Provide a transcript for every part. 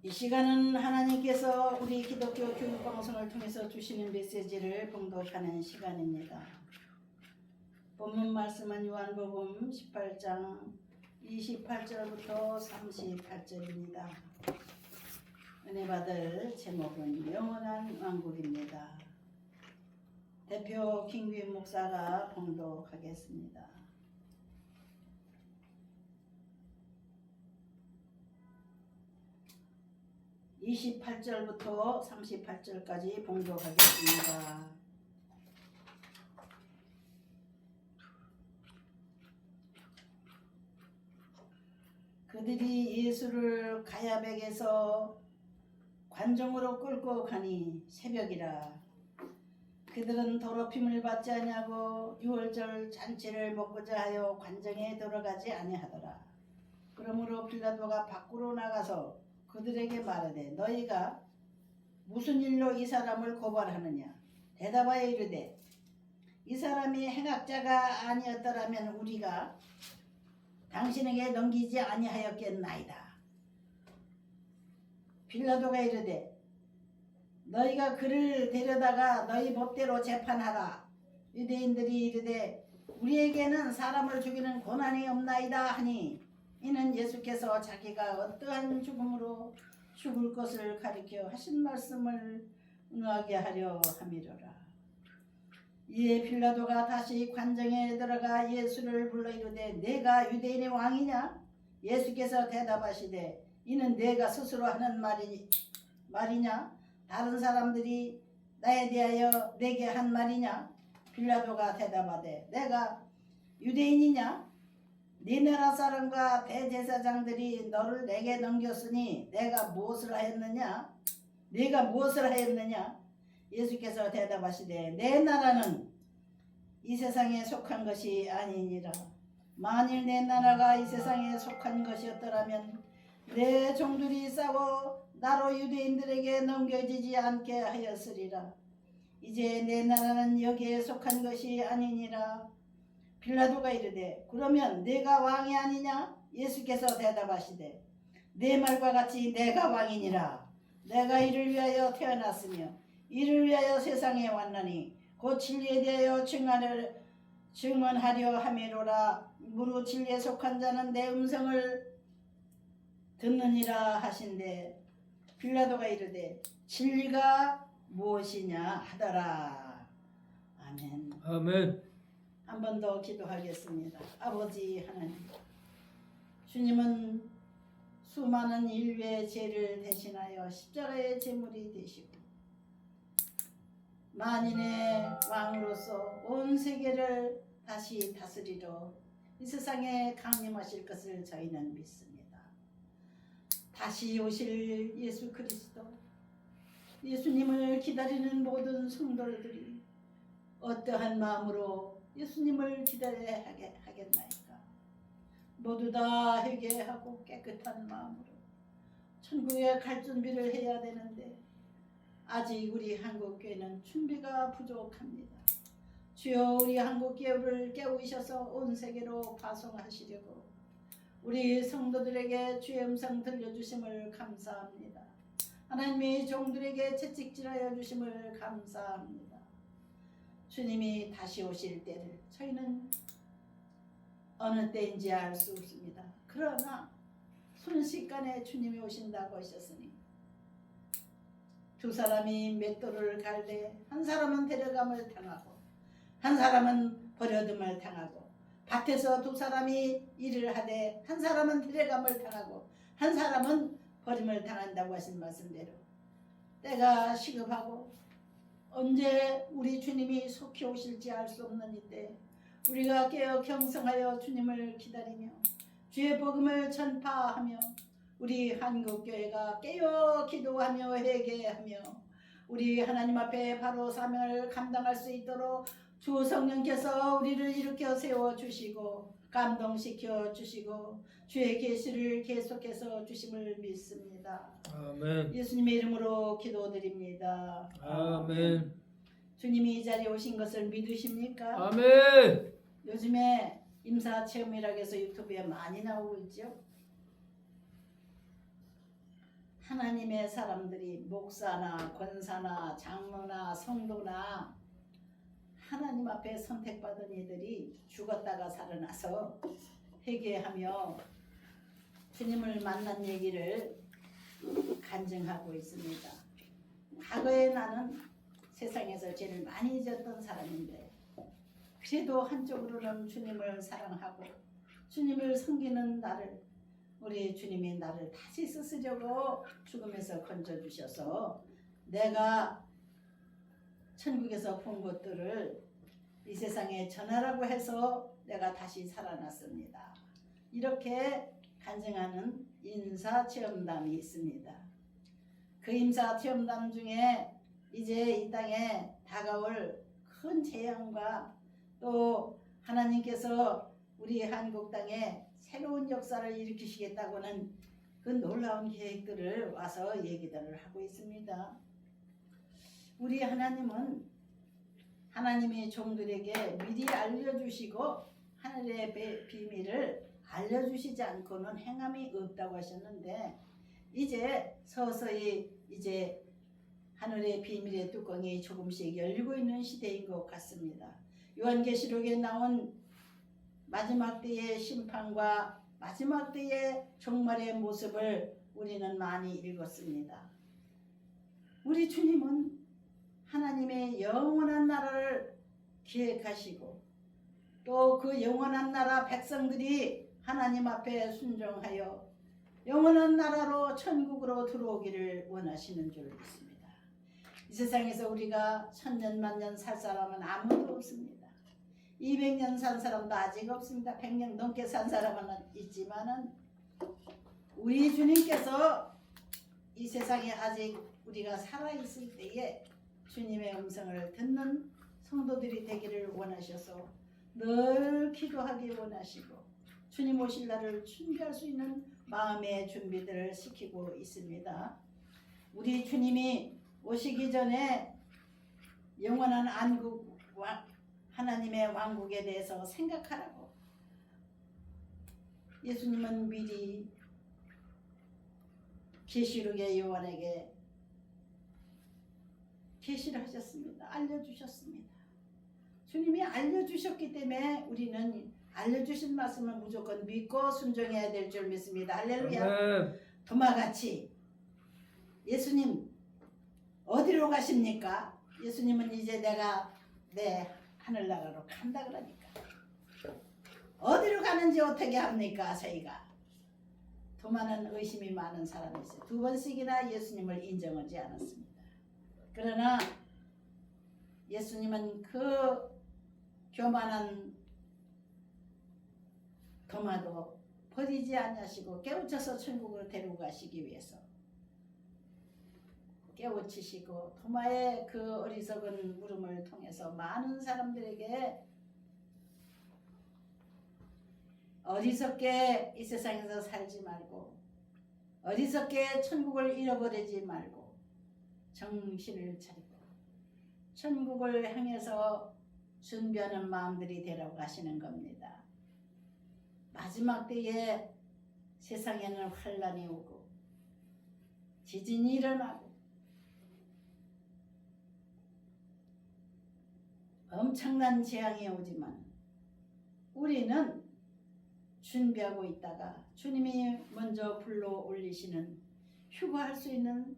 이 시간은 하나님께서 우리 기독교 교육방송을 통해서 주시는 메시지를 봉독하는 시간입니다. 본문 말씀은 요한복음 18장 28절부터 38절입니다. 은혜 받을 제목은 영원한 왕국입니다. 대표 김규인 목사가 봉독하겠습니다. (28절부터) (38절까지) 봉독하겠습니다. 그들이 예수를 가야백에서 관정으로 끌고 가니 새벽이라. 그들은 더럽힘을 받지 아니하고 유월절 잔치를 먹고자 하여 관정에 들어가지 아니하더라. 그러므로 빌라도가 밖으로 나가서 그들에게 말하되 너희가 무슨 일로 이 사람을 고발하느냐. 대답하여 이르되 이 사람이 행악자가 아니었더라면 우리가 당신에게 넘기지 아니하였겠나이다. 빌라도가 이르되 너희가 그를 데려다가 너희 법대로 재판하라. 유대인들이 이르되 우리에게는 사람을 죽이는 권한이 없나이다 하니 이는 예수께서 자기가 어떠한 죽음으로 죽을 것을 가리켜 하신 말씀을 응하게 하려 함이로라. 이에 빌라도가 다시 관정에 들어가 예수를 불러 이르되 내가 유대인의 왕이냐? 예수께서 대답하시되 이는 내가 스스로 하는 말이냐? 다른 사람들이 나에 대하여 내게 한 말이냐? 빌라도가 대답하되 내가 유대인이냐? 네 나라 사람과 대제사장들이 너를 내게 넘겼으니 내가 무엇을 하였느냐? 네가 무엇을 하였느냐? 예수께서 대답하시되 내 나라는 이 세상에 속한 것이 아니니라. 만일 내 나라가 이 세상에 속한 것이었더라면 내 종들이 싸워 나로 유대인들에게 넘겨지지 않게 하였으리라. 이제 내 나라는 여기에 속한 것이 아니니라. 빌라도가 이르되 그러면 내가 왕이 아니냐? 예수께서 대답하시되 내 말과 같이 내가 왕이니라. 내가 이를 위하여 태어났으며 이를 위하여 세상에 왔나니 곧 진리에 대하여 증언하려 함이로라. 무릇 진리에 속한 자는 내 음성을 듣느니라 하신대 빌라도가 이르되 진리가 무엇이냐 하더라. 아멘. 아멘. 한 번 더 기도하겠습니다. 아버지 하나님, 주님은 수많은 인류의 죄를 대신하여 십자가의 제물이 되시고 만인의 왕으로서 온 세계를 다시 다스리러 이 세상에 강림하실 것을 저희는 믿습니다. 다시 오실 예수 그리스도, 예수님을 기다리는 모든 성도들이 어떠한 마음으로 예수님을 기다려야 하겠나이까? 모두 다 회개하고 깨끗한 마음으로 천국에 갈 준비를 해야 되는데 아직 우리 한국교회는 준비가 부족합니다. 주여 우리 한국교회를 깨우셔서 온 세계로 파송하시려고 우리 성도들에게 주의 음성 들려주심을 감사합니다. 하나님의 종들에게 채찍질하여 주심을 감사합니다. 주님이 다시 오실 때를 저희는 어느 때인지 알 수 없습니다. 그러나 순식간에 주님이 오신다고 하셨으니 두 사람이 맷돌을 갈래 한 사람은 데려감을 당하고 한 사람은 버려둠을 당하고 밭에서 두 사람이 일을 하되 한 사람은 데려감을 당하고 한 사람은 버림을 당한다고 하신 말씀대로 때가 시급하고 언제 우리 주님이 속히 오실지 알 수 없는 이때 우리가 깨어 경성하여 주님을 기다리며 주의 복음을 전파하며 우리 한국교회가 깨어 기도하며 회개하며 우리 하나님 앞에 바로 사명을 감당할 수 있도록 주 성령께서 우리를 일으켜 세워주시고 감동시켜 주시고 주의 계시를 계속해서 주심을 믿습니다. 아멘. 예수님의 이름으로 기도드립니다. 아멘. 주님이 이 자리에 오신 것을 믿으십니까? 아멘. 요즘에 임사체험이라고 해서 유튜브에 많이 나오고 있죠. 하나님의 사람들이 목사나 권사나 장로나 성도나 하나님 앞에 선택받은 이들이 죽었다가 살아나서 회개하며 주님을 만난 얘기를 간증하고 있습니다. 과거에 나는 세상에서 죄를 많이 졌던 사람인데 그래도 한쪽으로는 주님을 사랑하고 주님을 섬기는 나를 우리 주님이 나를 다시 쓰시려고 죽음에서 건져주셔서 내가 천국에서 본 것들을 이 세상에 전하라고 해서 내가 다시 살아났습니다. 이렇게 간증하는 인사체험담이 있습니다. 그 인사체험담 중에 이제 이 땅에 다가올 큰 재앙과 또 하나님께서 우리 한국 땅에 새로운 역사를 일으키시겠다고는 그 놀라운 계획들을 와서 얘기들을 하고 있습니다. 우리 하나님은 하나님이 종들에게 미리 알려주시고 하늘의 비밀을 알려주시지 않고는 행함이 없다고 하셨는데 이제 서서히 이제 하늘의 비밀의 뚜껑이 조금씩 열리고 있는 시대인 것 같습니다. 요한계시록에 나온 마지막 때의 심판과 마지막 때의 종말의 모습을 우리는 많이 읽었습니다. 우리 주님은 하나님의 영원한 나라를 기획하시고 또 그 영원한 나라 백성들이 하나님 앞에 순종하여 영원한 나라로 천국으로 들어오기를 원하시는 줄 믿습니다. 이 세상에서 우리가 천년 만년 살 사람은 아무도 없습니다. 200년 산 사람도 아직 없습니다. 100년 넘게 산 사람은 있지만은 우리 주님께서 이 세상에 아직 우리가 살아있을 때에 주님의 음성을 듣는 성도들이 되기를 원하셔서 늘 기도하기 원하시고 주님 오실 날을 준비할 수 있는 마음의 준비들을 시키고 있습니다. 우리 주님이 오시기 전에 영원한 안국과 하나님의 왕국에 대해서 생각하라고 예수님은 미리 계시록의 요한에게 계시를 하셨습니다. 알려주셨습니다. 주님이 알려주셨기 때문에 우리는 알려주신 말씀을 무조건 믿고 순종해야 될 줄 믿습니다. 할렐루야. 도마같이 예수님 어디로 가십니까? 예수님은 이제 내가 내 하늘나라로 간다 그러니까 어디로 가는지 어떻게 합니까? 저희가 도마는 의심이 많은 사람이 있어요. 2번씩이나 예수님을 인정하지 않았습니다. 그러나 예수님은 그 교만한 도마도 버리지 않으시고 깨우쳐서 천국으로 데리고 가시기 위해서 깨우치시고 도마의 그 어리석은 물음을 통해서 많은 사람들에게 어리석게 이 세상에서 살지 말고 어리석게 천국을 잃어버리지 말고 정신을 차리고 천국을 향해서 준비하는 마음들이 되라고 하시는 겁니다. 마지막 때에 세상에는 환란이 오고 지진이 일어나고 엄청난 재앙이 오지만 우리는 준비하고 있다가 주님이 먼저 불러 올리시는 휴거할 수 있는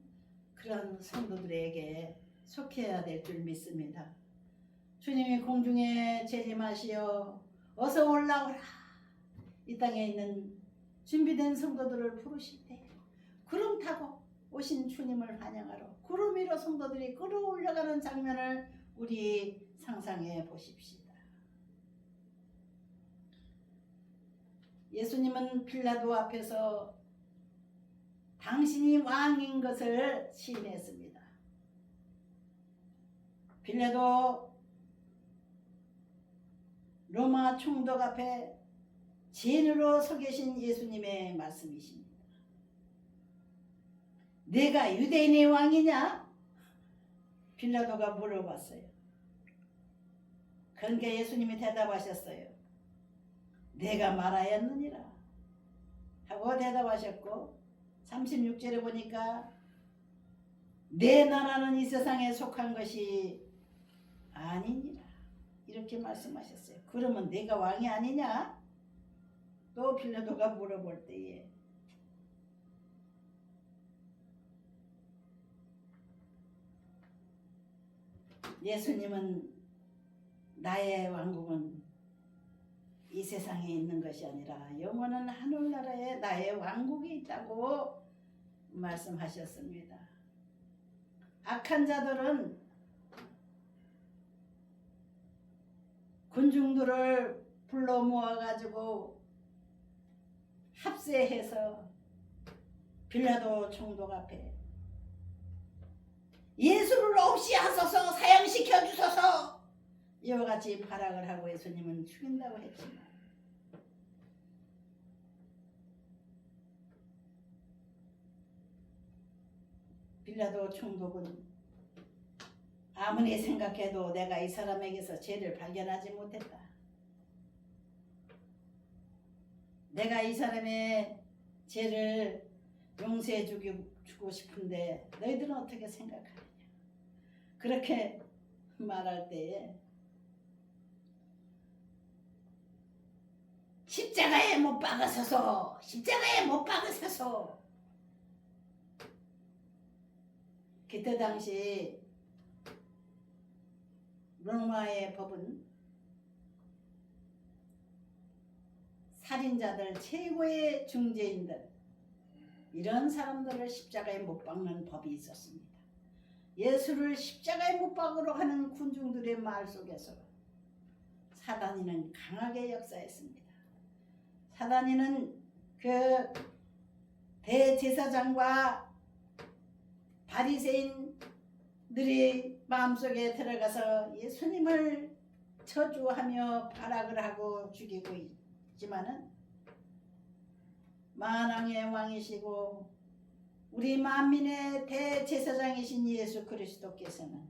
그런 성도들에게 속해야 될 줄 믿습니다. 주님이 공중에 재림하시어 어서 올라오라. 이 땅에 있는 준비된 성도들을 부르실 때 구름 타고 오신 주님을 환영하러 구름 위로 성도들이 끌어올려가는 장면을 우리 상상해 보십시다. 예수님은 빌라도 앞에서 당신이 왕인 것을 시인했습니다. 빌라도 로마 총독 앞에 진으로 서 계신 예수님의 말씀이십니다. 내가 유대인의 왕이냐? 빌라도가 물어봤어요. 그러니까 예수님이 대답하셨어요. 내가 말하였느니라 하고 대답하셨고 36절에 보니까 내 나라는 이 세상에 속한 것이 아니니라 이렇게 말씀하셨어요. 그러면 내가 왕이 아니냐? 또 빌라도가 물어볼 때에 예수님은 나의 왕국은 이 세상에 있는 것이 아니라 영원한 하늘나라에 나의 왕국이 있다고 말씀하셨습니다. 악한 자들은 군중들을 불러 모아가지고 합세해서 빌라도 총독 앞에 예수를 없이 하소서 사형시켜 주소서 이와 같이 발악을 하고 예수님은 죽인다고 했지만 빌라도 총독은 아무리 생각해도 내가 이 사람에게서 죄를 발견하지 못했다. 내가 이 사람의 죄를 용서해 주고 싶은데 너희들은 어떻게 생각하느냐. 그렇게 말할 때에 십자가에 못 박으소서 십자가에 못 박으소서. 그때 당시 로마의 법은 살인자들 최고의 중죄인들 이런 사람들을 십자가에 못 박는 법이 있었습니다. 예수를 십자가에 못 박으러 하는 군중들의 말 속에서 사단이는 강하게 역사했습니다. 사단이는 그 대제사장과 바리새인들이 마음속에 들어가서 예수님을 저주하며 발악을 하고 죽이고 있지만은 만왕의 왕이시고 우리 만민의 대제사장이신 예수 그리스도께서는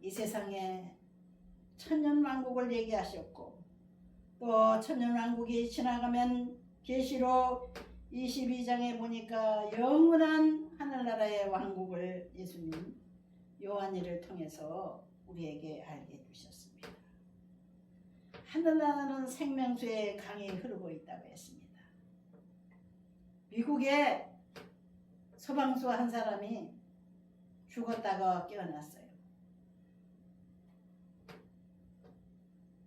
이 세상에 천년왕국을 얘기하셨고 또 천년왕국이 지나가면 계시록 22장에 보니까 영원한 하늘나라의 왕국을 예수님 요한일을 통해서 우리에게 알게 해주셨습니다. 하늘나라는 생명수의 강이 흐르고 있다고 했습니다. 미국에 소방수 한 사람이 죽었다가 깨어났어요.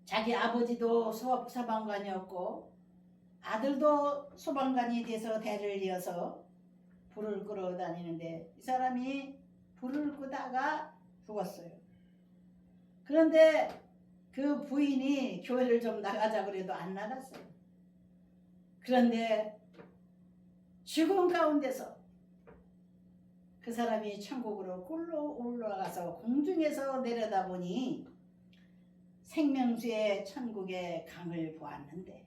자기 아버지도 소방관이었고 아들도 소방관이 돼서 대를 이어서 불을 끄러 다니는데 이 사람이 불을 끄다가 죽었어요. 그런데 그 부인이 교회를 좀 나가자 그래도 안 나갔어요. 그런데 죽음 가운데서 그 사람이 천국으로 꿀로 올라가서 공중에서 내려다보니 생명수의 천국의 강을 보았는데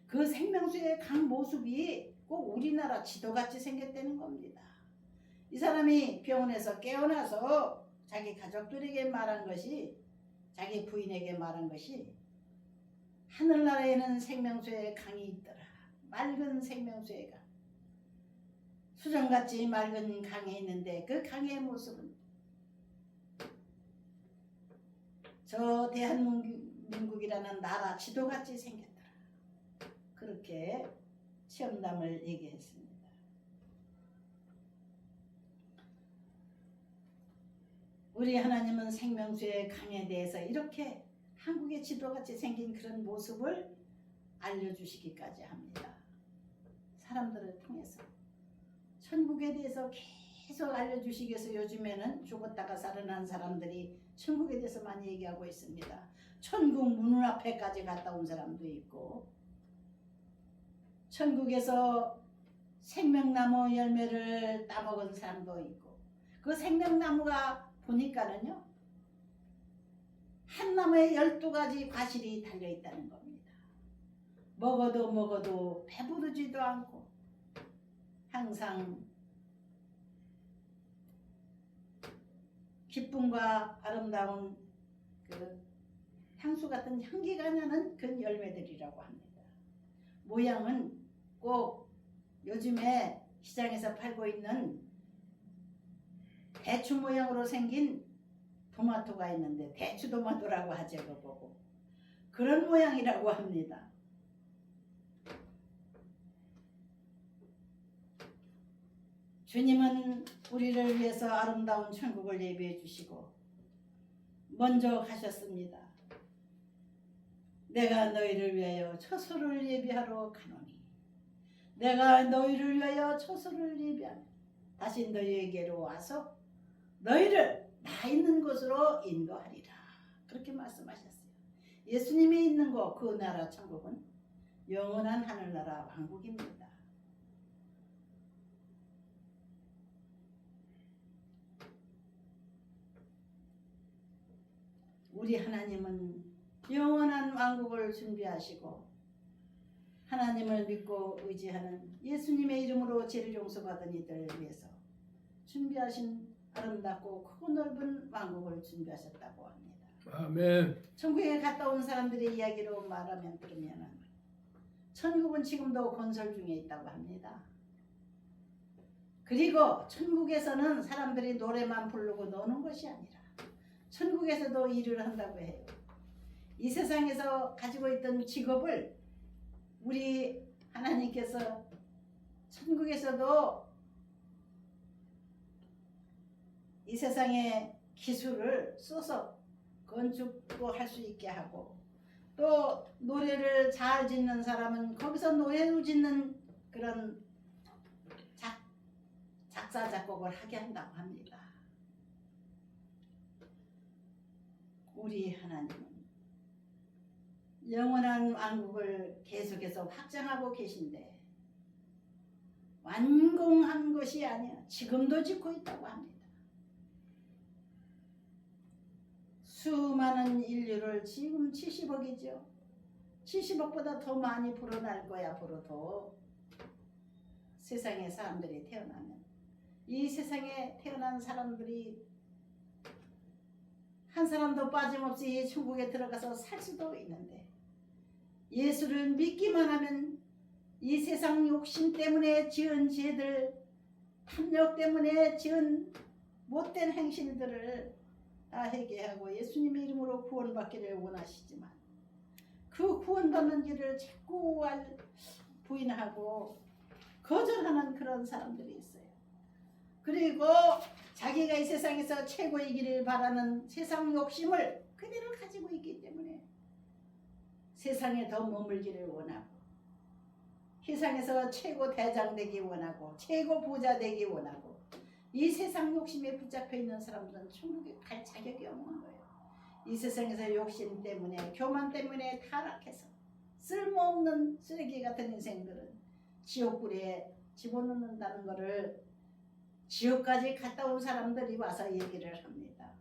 그 생명수의 강 모습이 꼭 우리나라 지도같이 생겼다는 겁니다. 이 사람이 병원에서 깨어나서 자기 가족들에게 말한 것이 자기 부인에게 말한 것이 하늘나라에는 생명수의 강이 있더라. 맑은 생명수의 강. 수정같이 맑은 강이 있는데 그 강의 모습은 저 대한민국이라는 나라 지도같이 생겼더라. 그렇게 시험담을 얘기했습니다. 우리 하나님은 생명수의 강에 대해서 이렇게 한국의 지도같이 생긴 그런 모습을 알려주시기까지 합니다. 사람들을 통해서 천국에 대해서 계속 알려주시기 위해서 요즘에는 죽었다가 살아난 사람들이 천국에 대해서 많이 얘기하고 있습니다. 천국 문 앞에까지 갔다 온 사람도 있고 천국에서 생명나무 열매를 따먹은 사람도 있고 그 생명나무가 보니까는요 한 나무에 12가지 과실이 달려있다는 겁니다. 먹어도 배부르지도 않고 항상 기쁨과 아름다운 그 향수 같은 향기가 나는 그 열매들이라고 합니다. 모양은 꼭 요즘에 시장에서 팔고 있는 대추 모양으로 생긴 토마토가 있는데 대추 토마토라고 하죠. 그거 보고 그런 모양이라고 합니다. 주님은 우리를 위해서 아름다운 천국을 예비해 주시고 먼저 가셨습니다. 내가 너희를 위하여 처소를 예비하러 가노니 내가 너희를 위하여 처소를 예비하며 다시 너희에게로 와서 너희를 나 있는 곳으로 인도하리라. 그렇게 말씀하셨어요. 예수님이 있는 곳, 그 나라 천국은 영원한 하늘나라 왕국입니다. 우리 하나님은 영원한 왕국을 준비하시고 하나님을 믿고 의지하는 예수님의 이름으로 죄를 용서받은 이들을 위해서 준비하신 아름답고 크고 넓은 왕국을 준비하셨다고 합니다. 아멘. 천국에 갔다 온 사람들의 이야기로 말하면 들으면 천국은 지금도 건설 중에 있다고 합니다. 그리고 천국에서는 사람들이 노래만 부르고 노는 것이 아니라 천국에서도 일을 한다고 해요. 이 세상에서 가지고 있던 직업을 우리 하나님께서 천국에서도 이 세상의 기술을 써서 건축도 할 수 있게 하고 또 노래를 잘 짓는 사람은 거기서 노래를 짓는 그런 작사 작곡을 하게 한다고 합니다. 우리 하나님은 영원한 왕국을 계속해서 확장하고 계신데 완공한 것이 아니야. 지금도 짓고 있다고 합니다. 수많은 인류를 지금 70억이죠. 70억보다 더 많이 불어날 거야. 앞으로도 세상에 사람들이 태어나면 이 세상에 태어난 사람들이 한 사람도 빠짐없이 천국에 들어가서 살 수도 있는데 예수를 믿기만 하면 이 세상 욕심 때문에 지은 죄들, 탐욕 때문에 지은 못된 행실들을 다 회개하고 예수님의 이름으로 구원받기를 원하시지만 그 구원받는 길을 자꾸 부인하고 거절하는 그런 사람들이 있어요. 그리고 자기가 이 세상에서 최고이기를 바라는 세상 욕심을 그대로 가지고 있기 때문에 세상에 더 머물기를 원하고 세상에서 최고 대장 되기 원하고 최고 부자 되기 원하고 이 세상 욕심에 붙잡혀 있는 사람들은 천국에 갈 자격이 없는 거예요. 이 세상에서 욕심 때문에 교만 때문에 타락해서 쓸모없는 쓰레기 같은 인생들은 지옥불에 집어넣는다는 것을 지옥까지 갔다 온 사람들이 와서 얘기를 합니다.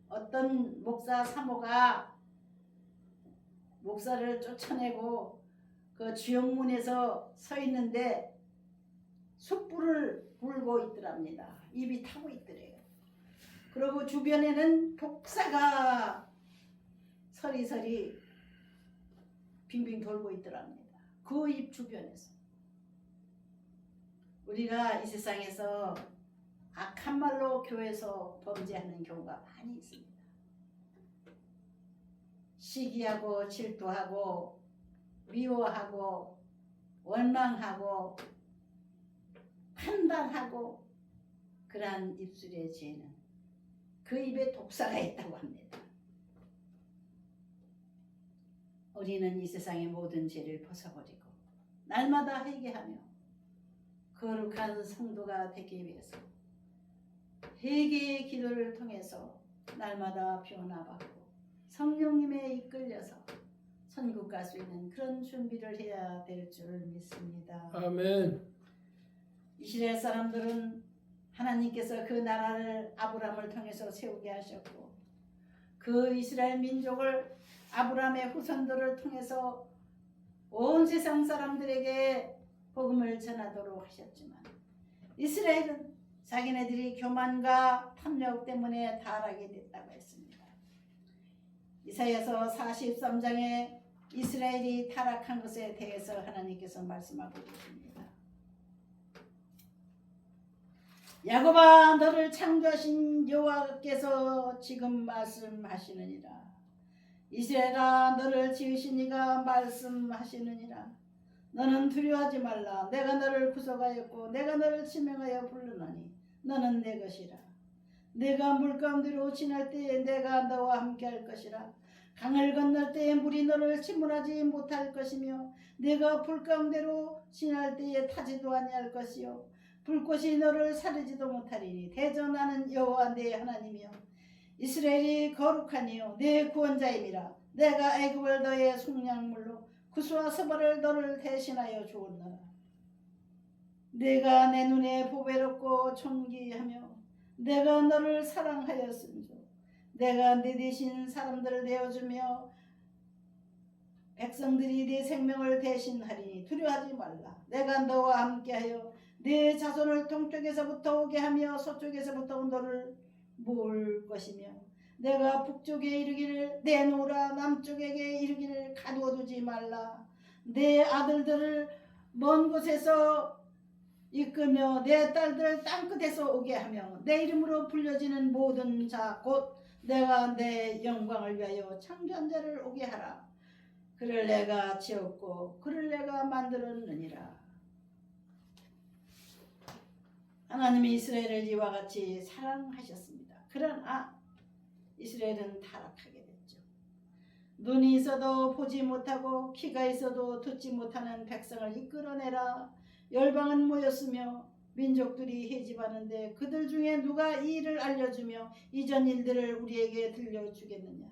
어떤 목사 사모가 목사를 쫓아내고 그 지옥문에서 서 있는데 숯불을 불고 있더랍니다. 입이 타고 있더래요. 그리고 주변에는 독사가 서리서리 빙빙 돌고 있더랍니다. 그 입 주변에서. 우리가 이 세상에서 악한 말로 교회에서 범죄하는 경우가 많이 있습니다. 시기하고 질투하고 미워하고 원망하고 판단하고 그러한 입술의 죄는 그 입에 독사가 있다고 합니다. 우리는 이 세상의 모든 죄를 벗어버리고 날마다 회개하며 거룩한 성도가 되기 위해서 회개의 기도를 통해서 날마다 변화받고 성령님에 이끌려서 천국 갈 수 있는 그런 준비를 해야 될 줄 믿습니다. 아멘. 이스라엘 사람들은 하나님께서 그 나라를 아브라함을 통해서 세우게 하셨고 그 이스라엘 민족을 아브라함의 후손들을 통해서 온 세상 사람들에게 복음을 전하도록 하셨지만 이스라엘은 자기네들이 교만과 탐욕 때문에 타락이 됐다고 했습니다. 이사야서 43장에 이스라엘이 타락한 것에 대해서 하나님께서 말씀하고 계십니다. 야곱아 너를 창조하신 여호와께서 지금 말씀하시느니라. 이스라엘아 너를 지으신 이가 말씀하시느니라. 너는 두려워하지 말라. 내가 너를 구속하였고 내가 너를 지명하여 부르노니 너는 내 것이라. 내가 물가운데로 지날 때에 내가 너와 함께할 것이라. 강을 건널 때에 물이 너를 침몰하지 못할 것이며 내가 불 가운데로 지날 때에 타지도 아니할 것이요 불꽃이 너를 사르지도 못하리니 대저 나는 여호와 내 하나님이여 이스라엘이 거룩하니요 내 구원자임이라. 내가 애굽을 너의 속량물로 구스와 서발을 너를 대신하여 주었노라. 내가 내 눈에 보배롭고 존귀하며 내가 너를 사랑하였은즉 내가 네 대신 사람들을 내어주며 백성들이 네 생명을 대신하리니 두려워하지 말라. 내가 너와 함께하여 네 자손을 동쪽에서부터 오게 하며 서쪽에서부터 너를 모을 것이며 내가 북쪽에 이르기를 내놓으라 남쪽에게 이르기를 가두어두지 말라. 내 아들들을 먼 곳에서 이끌며 내 딸들을 땅끝에서 오게 하며 내 이름으로 불려지는 모든 자 곧 내가 내 영광을 위하여 창조한 자를 오게 하라. 그를 내가 지었고 그를 내가 만들었느니라. 하나님이 이스라엘을 이와 같이 사랑하셨습니다. 그러나 이스라엘은 타락하게 됐죠. 눈이 있어도 보지 못하고 귀가 있어도 듣지 못하는 백성을 이끌어내라. 열방은 모였으며 민족들이 해집하는데 그들 중에 누가 이 일을 알려주며 이전 일들을 우리에게 들려주겠느냐.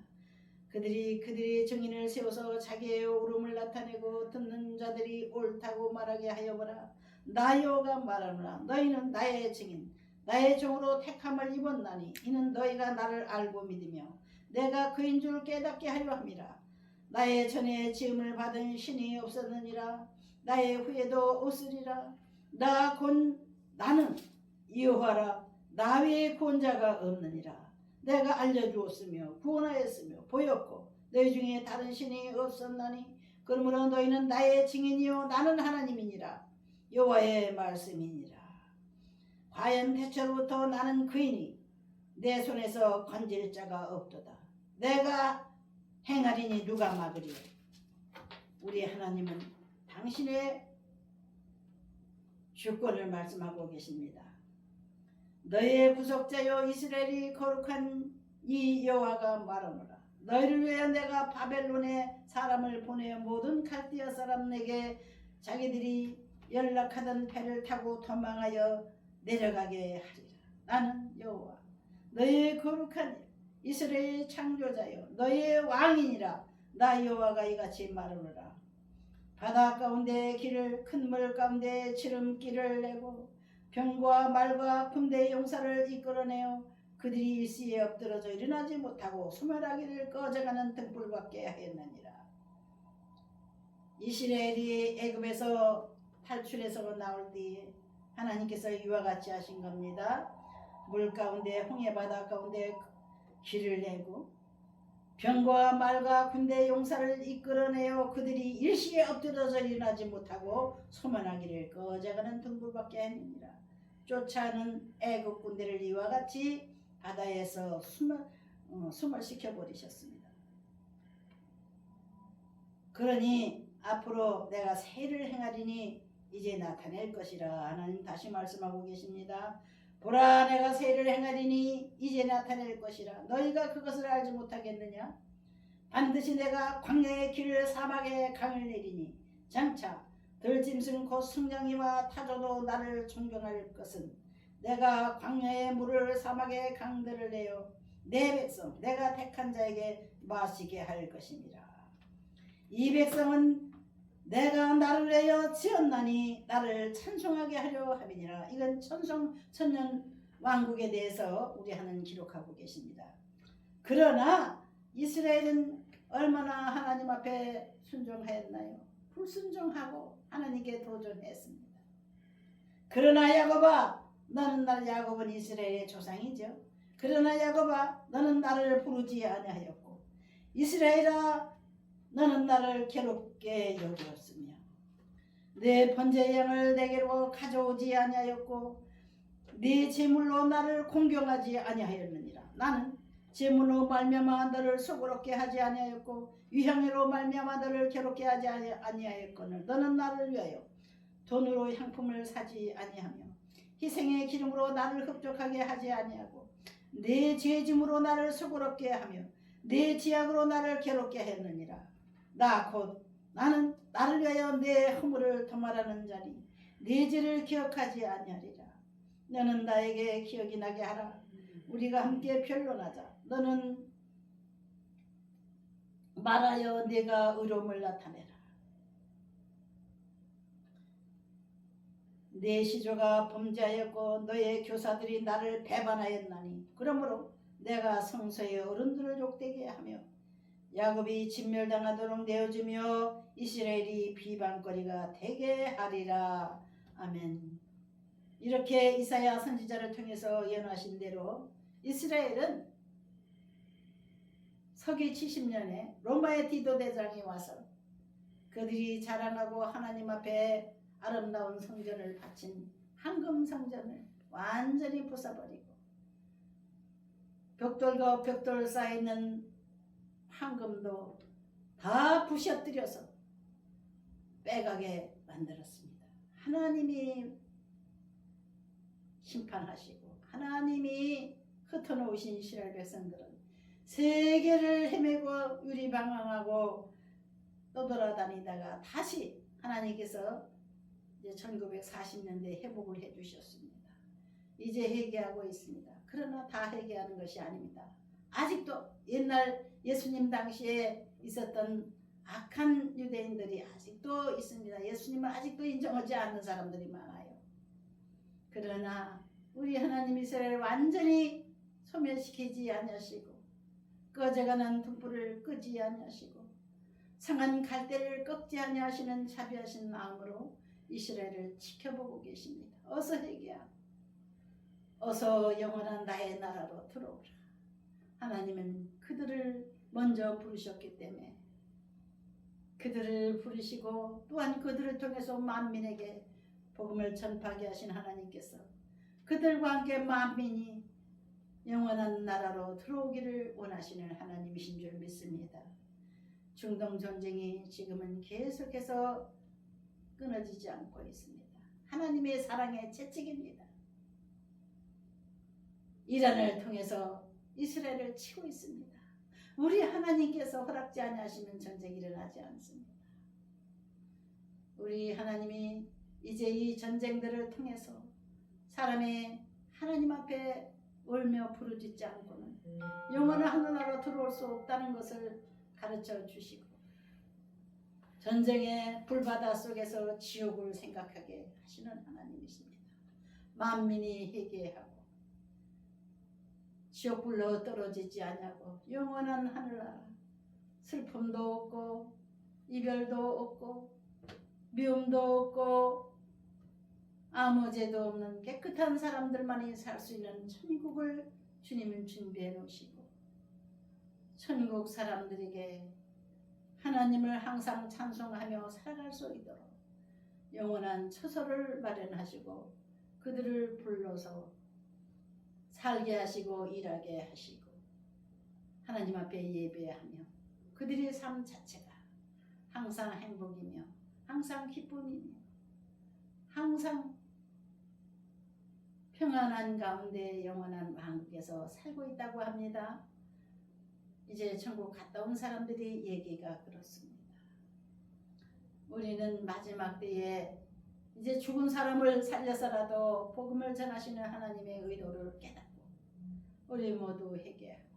그들이 증인을 세워서 자기의 옳음을 나타내고 듣는 자들이 옳다고 말하게 하여보라. 나 여호와가 말하노라. 너희는 나의 증인 나의 종으로 택함을 입었나니 이는 너희가 나를 알고 믿으며 내가 그인 줄 깨닫게 하려 함이라. 나의 전에 지음을 받은 신이 없었느니라. 나의 후에도 없으리라. 나는 여호와라. 나 외에 구원자가 없느니라. 내가 알려주었으며 구원하였으며 보였고 너희 중에 다른 신이 없었나니 그러므로 너희는 나의 증인이요 나는 하나님이니라. 여호와의 말씀이니라. 과연 태초로부터 나는 그이니 내 손에서 건질 자가 없도다. 내가 행하리니 누가 막으리요. 우리 하나님은 당신의 주권을 말씀하고 계십니다. 너희의 구속자여 이스라엘이 거룩한 이 여호와가 말하노라. 너희를 위하여 내가 바벨론에 사람을 보내어 모든 갈대아 사람에게 자기들이 연락하던 배를 타고 도망하여 내려가게 하리라. 나는 여호와 너희의 거룩한 이스라엘의 창조자여 너희의 왕이니라. 나 여호와가 이같이 말하노라. 바다 가운데 길을 큰 물 가운데 지름길을 내고 병과 말과 군대의 용사를 이끌어내어 그들이 일시에 엎드러져 일어나지 못하고 소멸하기를 꺼져가는 등불밖에 하였느니라. 이스라엘이 애굽에서 탈출해서 나올 때에 하나님께서 이와 같이 하신 겁니다. 물 가운데 홍해 바다 가운데 길을 내고 병과 말과 군대 용사를 이끌어내어 그들이 일시에 엎드러져 일어나지 못하고 소멸하기를 꺼져가는 등불밖에 아니니라. 쫓아오는 애국 군대를 이와 같이 바다에서 수몰시켜 버리셨습니다. 그러니 앞으로 내가 새 일을 행하리니 이제 나타낼 것이라. 하나님 다시 말씀하고 계십니다. 보라 내가 새 일을 행하리니 이제 나타낼 것이라. 너희가 그것을 알지 못하겠느냐. 반드시 내가 광야의 길을 사막에 강을 내리니 장차 들짐승 곧 승냥이와 타조도 나를 존경할 것은 내가 광야의 물을 사막의 강들을 내어 내 백성 내가 택한 자에게 마시게 할 것이니라. 이 백성은 내가 나를 내어 지었나니 나를 찬송하게 하려 함이니라. 이건 천년 왕국에 대해서 우리 하나님 기록하고 계십니다. 그러나 이스라엘은 얼마나 하나님 앞에 순종하였나요? 불순종하고 하나님께 도전했습니다. 그러나 야곱아 너는 야곱은 이스라엘의 조상이죠. 그러나 야곱아 너는 나를 부르지 아니하였고 이스라엘아 너는 나를 괴롭게 여기었으며 내 번제의 양을 내게로 가져오지 아니하였고 네 재물로 나를 공경하지 아니하였느니라. 나는 재물로 말미암아 너를 수고롭게 하지 아니하였고 위향으로 말미암아 너를 괴롭게 하지 아니하였거늘 너는 나를 위하여 돈으로 향품을 사지 아니하며 희생의 기름으로 나를 흡족하게 하지 아니하고 내 죄짐으로 나를 수고롭게 하며 내 지약으로 나를 괴롭게 했느니라. 나 곧 나는 나를 위하여 내 허물을 도말하는 자니 내 죄를 기억하지 아니하리라. 너는 나에게 기억이 나게 하라. 우리가 함께 변론하자. 너는 말하여 내가 의로움을 나타내라. 내 시조가 범죄하였고 너의 교사들이 나를 배반하였나니 그러므로 내가 성소의 어른들을 욕되게 하며 야곱이 진멸당하도록 내어주며 이스라엘이 비방거리가 되게 하리라. 아멘. 이렇게 이사야 선지자를 통해서 예언하신 대로 이스라엘은 서기 70년에 로마의 디도 대장이 와서 그들이 자랑하고 하나님 앞에 아름다운 성전을 바친 황금 성전을 완전히 부숴버리고 벽돌과 벽돌 쌓여있는 황금도 다 부셔뜨려서 빼가게 만들었습니다. 하나님이 심판하시고 하나님이 흩어놓으신 이스라엘 백성들은 세계를 헤매고 유리방황하고 떠돌아다니다가 다시 하나님께서 이제 1940년대에 회복을 해주셨습니다. 이제 회개하고 있습니다. 그러나 다 회개하는 것이 아닙니다. 아직도 옛날 예수님 당시에 있었던 악한 유대인들이 아직도 있습니다. 예수님을 아직도 인정하지 않는 사람들이 많아요. 그러나 우리 하나님 이스라엘을 완전히 소멸시키지 아니하시고 꺼져가는 등불을 끄지 아니하시고 상한 갈대를 꺾지 아니하시는 자비하신 마음으로 이스라엘을 지켜보고 계십니다. 어서 회개하고 어서 영원한 나의 나라로 들어오라. 하나님은 그들을 먼저 부르셨기 때문에 그들을 부르시고 또한 그들을 통해서 만민에게 복음을 전파하게 하신 하나님께서 그들과 함께 만민이 영원한 나라로 들어오기를 원하시는 하나님이신 줄 믿습니다. 중동 전쟁이 지금은 계속해서 끊어지지 않고 있습니다. 하나님의 사랑의 채찍입니다. 이란을 통해서 이스라엘을 치고 있습니다. 우리 하나님께서 허락지 아니하시면 전쟁이 일어나지 않습니다. 우리 하나님이 이제 이 전쟁들을 통해서 사람의 하나님 앞에 울며 부르짖지 않고는 영원한 하늘나라로 들어올 수 없다는 것을 가르쳐 주시고 전쟁의 불바다 속에서 지옥을 생각하게 하시는 하나님이십니다. 만민이 회개하고 지옥불로 떨어지지 아니하고 영원한 하늘나라 슬픔도 없고 이별도 없고 미움도 없고 아무 죄도 없는 깨끗한 사람들만이 살 수 있는 천국을 주님은 준비해 놓으시고 천국 사람들에게 하나님을 항상 찬송하며 살아갈 수 있도록 영원한 처소를 마련하시고 그들을 불러서 살게 하시고 일하게 하시고 하나님 앞에 예배하며 그들의 삶 자체가 항상 행복이며 항상 기쁨이며 항상 평안한 가운데 영원한 왕국에서 살고 있다고 합니다. 이제 천국 갔다 온 사람들이 얘기가 그렇습니다. 우리는 마지막 때에 이제 죽은 사람을 살려서라도 복음을 전하시는 하나님의 의도를 깨닫고 우리 모두 회개하고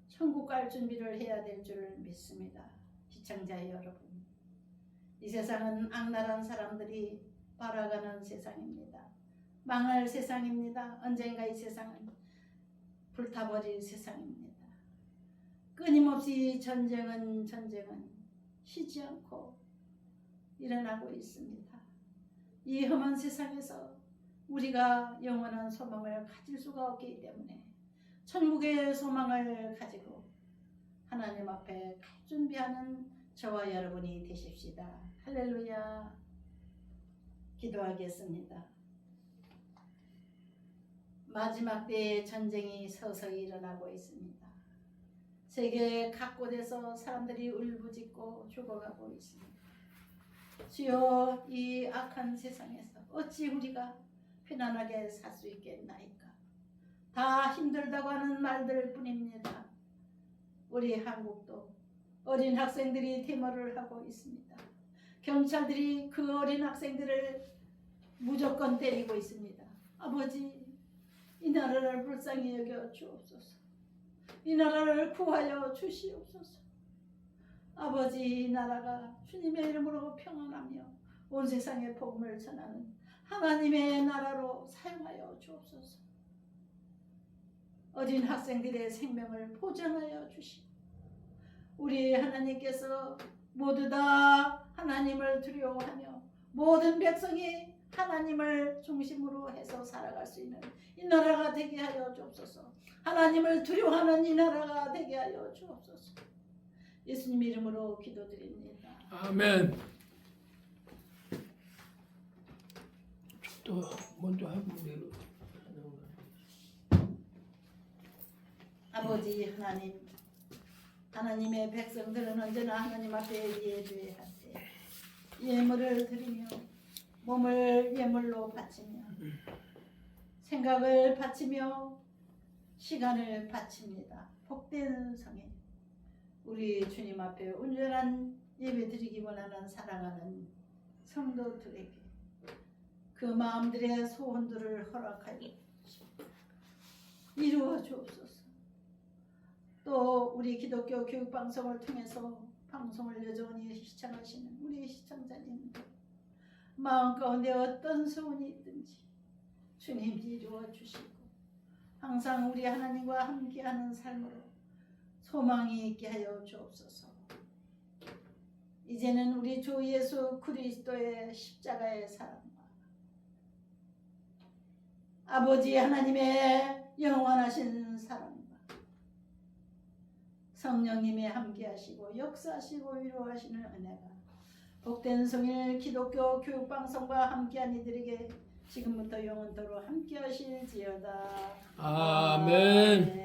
천국 갈 준비를 해야 될 줄 믿습니다. 시청자 여러분, 이 세상은 악랄한 사람들이 바라가는 세상입니다. 망할 세상입니다. 언젠가 이 세상은 불타버릴 세상입니다. 끊임없이 전쟁은 쉬지 않고 일어나고 있습니다. 이 험한 세상에서 우리가 영원한 소망을 가질 수가 없기 때문에 천국의 소망을 가지고 하나님 앞에 갈 준비하는 저와 여러분이 되십시다. 할렐루야. 기도하겠습니다. 마지막 때에 전쟁이 서서히 일어나고 있습니다. 세계 각 곳에서 사람들이 울부짖고 죽어가고 있습니다. 주여, 이 악한 세상에서 어찌 우리가 편안하게 살 수 있겠나이까? 다 힘들다고 하는 말들 뿐입니다. 우리 한국도 어린 학생들이 데모를 하고 있습니다. 경찰들이 그 어린 학생들을 무조건 때리고 있습니다. 아버지, 이 나라를 불쌍히 여겨 주옵소서. 이 나라를 구하여 주시옵소서. 아버지, 이 나라가 주님의 이름으로 평안하며 온 세상에 복음을 전하는 하나님의 나라로 사용하여 주옵소서. 어린 학생들의 생명을 보장하여 주시고 우리 하나님께서 모두 다 하나님을 두려워하며 모든 백성이 하나님을 중심으로 해서 살아갈 수 있는 이 나라가 되게 하여 주옵소서. 하나님을 두려워하는 이 나라가 되게 하여 주옵소서. 예수님 이름으로 기도드립니다. 아멘. 또 먼저 하고 내려. 아버지 하나님, 하나님의 백성들은 언제나 하나님 앞에 예배할 때 예물을 드리며 몸을 예물로 바치며 생각을 바치며 시간을 바칩니다. 복된 성에 우리 주님 앞에 온전한 예배 드리기 원하는 사랑하는 성도들에게 그 마음들의 소원들을 허락하여 이루어 주옵소서. 또 우리 기독교 교육방송을 통해서 방송을 여전히 시청하시는 우리 시청자님들 마음 가운데 어떤 소원이 있든지 주님 이루어 주시고 항상 우리 하나님과 함께하는 삶으로 소망이 있게 하여 주옵소서. 이제는 우리 주 예수 그리스도의 십자가의 사랑과 아버지 하나님의 영원하신 사랑과 성령님의 함께하시고 역사하시고 위로하시는 은혜가 복된 성일 기독교 교육방송과 함께한 이들에게 지금부터 영원토록 함께하실지어다. 아멘.